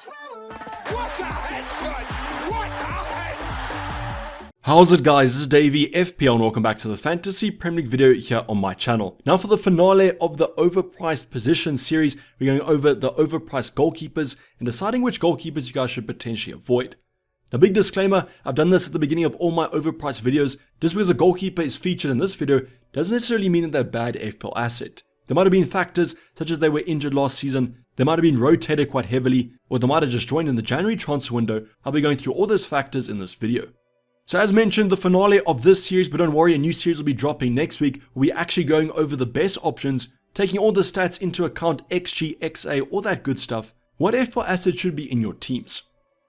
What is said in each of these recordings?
What a headshot! What a head! How's it guys, this is Dayvy, FPL, and welcome back to the Fantasy Premier League video here on my channel. Now for the finale of the Overpriced Position series, we're going over the Overpriced Goalkeepers and deciding which goalkeepers you guys should potentially avoid. Now big disclaimer, I've done this at the beginning of all my Overpriced videos. Just because a goalkeeper is featured in this video doesn't necessarily mean that they're a bad FPL asset. There might have been factors such as they were injured last season, they might have been rotated quite heavily, or they might have just joined in the January transfer window. I'll be going through all those factors in this video. So as mentioned, the finale of this series, but don't worry, a new series will be dropping next week. We'll be actually going over the best options, taking all the stats into account, XG, XA, all that good stuff. What FPL assets should be in your teams.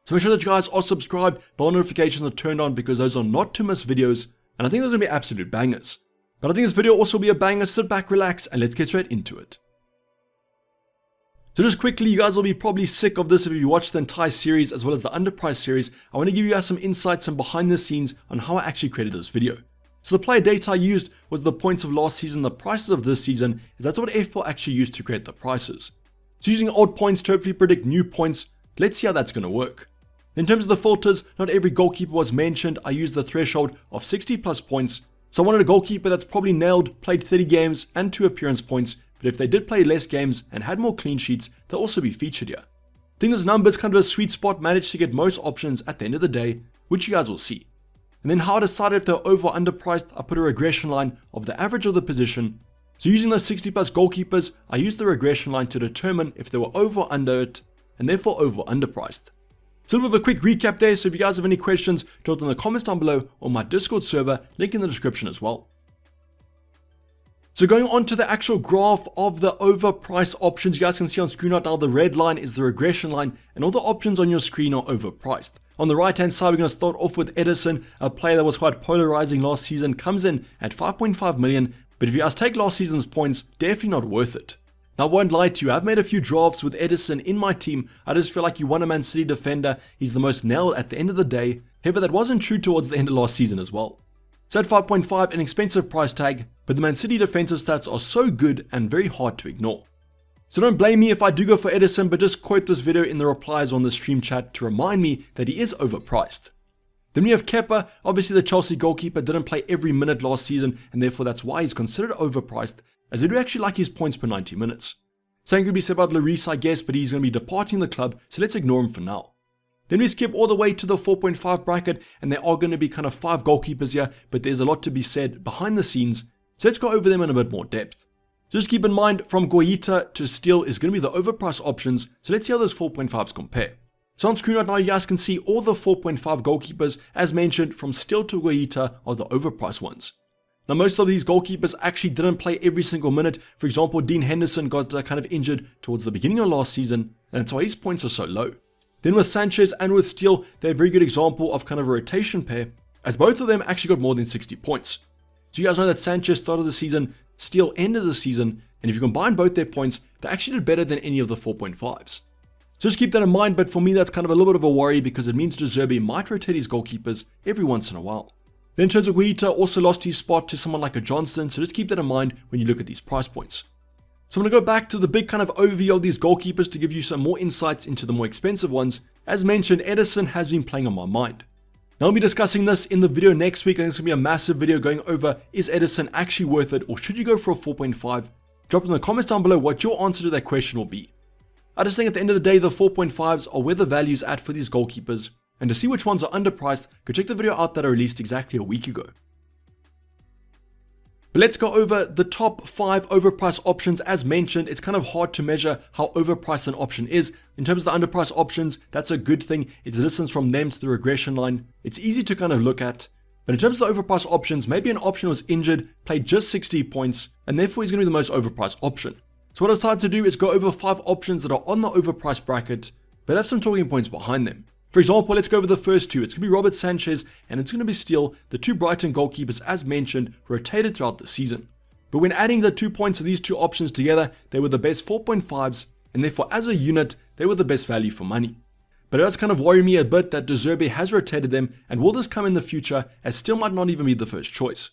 So make sure that you guys are subscribed, bell notifications are turned on because those are not to miss videos, and I think those are going to be absolute bangers. But I think this video also will be a banger, sit back, relax, and let's get straight into it. So just quickly, you guys will be probably sick of this if you watched the entire series as well as the underpriced series. I want to give you guys some insights and behind the scenes on how I actually created this video. So the player data I used was the points of last season, the prices of this season, as that's what FPL actually used to create the prices. So using old points to hopefully predict new points, let's see how that's going to work. In terms of the filters, not every goalkeeper was mentioned. I used the threshold of 60 plus points. So I wanted a goalkeeper that's probably nailed, played 30 games and 2 appearance points. But if they did play less games and had more clean sheets, they'll also be featured here. I think this number is kind of a sweet spot, managed to get most options at the end of the day, which you guys will see. And then how I decided if they're over or underpriced, I put a regression line of the average of the position. So using those 60 plus goalkeepers, I used the regression line to determine if they were over or under it, and therefore over or underpriced. So a little bit of a quick recap there, so if you guys have any questions, drop them in the comments down below or my Discord server, link in the description as well. So going on to the actual graph of the overpriced options, you guys can see on screen right now, the red line is the regression line and all the options on your screen are overpriced. On the right hand side, we're going to start off with Edison, a player that was quite polarizing last season, comes in at 5.5 million, but if you guys take last season's points, definitely not worth it. Now I won't lie to you, I've made a few drafts with Edison in my team. I just feel like you want a Man City defender, he's the most nailed at the end of the day. However, that wasn't true towards the end of last season as well. So at 5.5, an expensive price tag, but the Man City defensive stats are so good and very hard to ignore. So don't blame me if I do go for Edison, but just quote this video in the replies on the stream chat to remind me that he is overpriced. Then we have Kepa, obviously the Chelsea goalkeeper didn't play every minute last season, and therefore that's why he's considered overpriced, as I do actually like his points per 90 minutes. Same could be said about Lloris, I guess, but he's going to be departing the club, so let's ignore him for now. Then we skip all the way to the 4.5 bracket, and there are going to be kind of 5 goalkeepers here, but there's a lot to be said behind the scenes, so let's go over them in a bit more depth. So just keep in mind, from Guaita to Steele is going to be the overpriced options, so let's see how those 4.5s compare. So on screen right now, you guys can see all the 4.5 goalkeepers, as mentioned, from Steele to Guaita are the overpriced ones. Now most of these goalkeepers actually didn't play every single minute. For example, Dean Henderson got kind of injured towards the beginning of last season, and that's why his points are so low. Then with Sanchez and with Steele, they're a very good example of kind of a rotation pair, as both of them actually got more than 60 points. So you guys know that Sanchez started the season, Steele ended the season, and if you combine both their points, they actually did better than any of the 4.5s. So just keep that in mind, but for me that's kind of a little bit of a worry because it means De Zerbi might rotate his goalkeepers every once in a while. Then in terms of Guaita, also lost his spot to someone like a Johnston, so just keep that in mind when you look at these price points. So I'm going to go back to the big kind of overview of these goalkeepers to give you some more insights into the more expensive ones. As mentioned, Edison has been playing on my mind. Now I'll be discussing this in the video next week. I think it's going to be a massive video going over, is Edison actually worth it or should you go for a 4.5? Drop in the comments down below what your answer to that question will be. I just think at the end of the day, the 4.5s are where the value is at for these goalkeepers. And to see which ones are underpriced, go check the video out that I released exactly a week ago. But let's go over the top 5 overpriced options. As mentioned, it's kind of hard to measure how overpriced an option is. In terms of the underpriced options, that's a good thing. It's the distance from them to the regression line. It's easy to kind of look at. But in terms of the overpriced options, maybe an option was injured, played just 60 points, and therefore he's going to be the most overpriced option. So what I decided to do is go over 5 options that are on the overpriced bracket, but have some talking points behind them. For example, let's go over the first 2. It's going to be Robert Sanchez and it's going to be Steele, the 2 Brighton goalkeepers as mentioned, rotated throughout the season. But when adding the 2 points of these 2 options together, they were the best 4.5s, and therefore as a unit, they were the best value for money. But it does kind of worry me a bit that De Zerbi has rotated them, and will this come in the future, as Steele might not even be the first choice.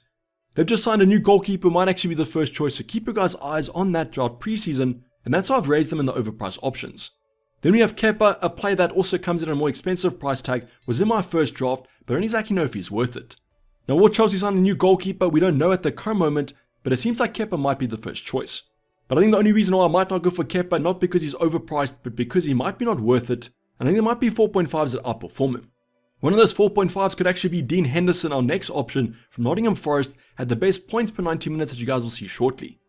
They've just signed a new goalkeeper who might actually be the first choice, so keep your guys' eyes on that throughout preseason, and that's how I've raised them in the overpriced options. Then we have Kepa, a player that also comes in a more expensive price tag, was in my first draft, but I don't exactly know if he's worth it. Now, will Chelsea sign a new goalkeeper? We don't know at the current moment, but it seems like Kepa might be the first choice. But I think the only reason why I might not go for Kepa, not because he's overpriced, but because he might be not worth it, and I think there might be 4.5s that outperform him. One of those 4.5s could actually be Dean Henderson, our next option from Nottingham Forest, had the best points per 90 minutes that you guys will see shortly.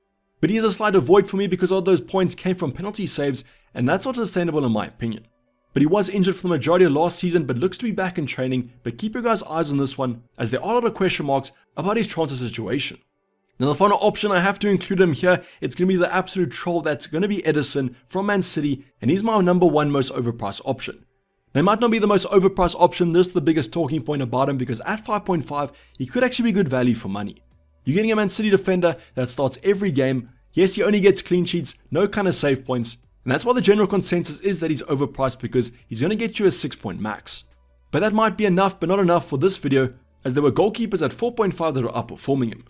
But he is a slight avoid for me because all those points came from penalty saves, and that's not sustainable in my opinion. But he was injured for the majority of last season, but looks to be back in training, but keep your guys' eyes on this one, as there are a lot of question marks about his transfer situation. Now the final option, I have to include him here, it's going to be the absolute troll that's going to be Edison from Man City, and he's my number one most overpriced option. Now, he might not be the most overpriced option, this is the biggest talking point about him, because at 5.5, he could actually be good value for money. You're getting a Man City defender that starts every game. Yes, he only gets clean sheets, no kind of save points, and that's why the general consensus is that he's overpriced because he's going to get you a 6-point max. But that might be enough, but not enough for this video, as there were goalkeepers at 4.5 that are outperforming him.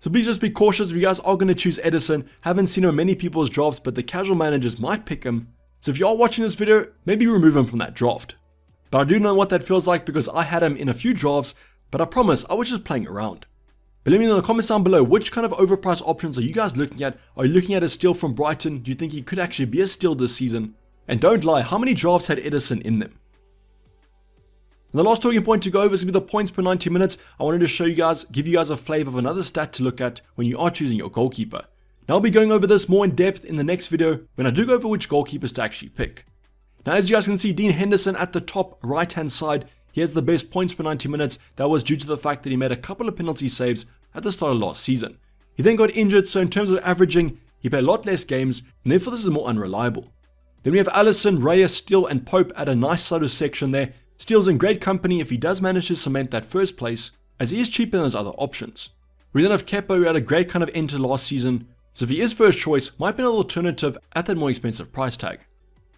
So please just be cautious if you guys are going to choose Edison. Haven't seen him in many people's drafts, but the casual managers might pick him. So if you are watching this video, maybe remove him from that draft. But I do know what that feels like because I had him in a few drafts, but I promise I was just playing around. But let me know in the comments down below, which kind of overpriced options are you guys looking at? Are you looking at a steal from Brighton? Do you think he could actually be a steal this season? And don't lie, how many drafts had Edison in them? And the last talking point to go over is going to be the points per 90 minutes. I wanted to show you guys, give you guys a flavor of another stat to look at when you are choosing your goalkeeper. Now I'll be going over this more in depth in the next video when I do go over which goalkeepers to actually pick. Now as you guys can see, Dean Henderson at the top right hand side, he has the best points per 90 minutes. That was due to the fact that he made a couple of penalty saves at the start of last season. He then got injured, so in terms of averaging, he played a lot less games, and therefore this is more unreliable. Then we have Alisson, Reyes, Steele and Pope at a nice sort of section there. Steele's in great company if he does manage to cement that first place, as he is cheaper than those other options. We then have Kepa, who had a great kind of end to last season, so if he is first choice, might be an alternative at that more expensive price tag.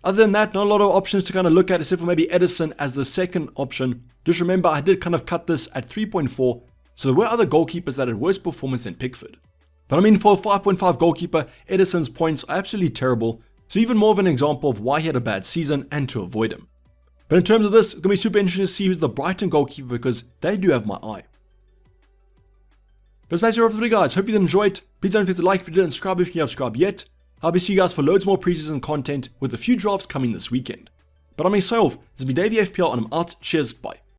Other than that, not a lot of options to kind of look at, except for maybe Edison as the second option. Just remember, I did kind of cut this at 3.4, so there were other goalkeepers that had worse performance than Pickford. But I mean, for a 5.5 goalkeeper, Edison's points are absolutely terrible, so even more of an example of why he had a bad season and to avoid him. But in terms of this, it's going to be super interesting to see who's the Brighton goalkeeper because they do have my eye. That's basically all for the video, guys. Hope you did enjoy it. Please don't forget to like if you didn't, subscribe if you haven't subscribed yet. I'll be seeing you guys for loads more preseason content with a few drafts coming this weekend. But I'm myself, this has been Dayvy FPL and I'm out. Cheers, bye.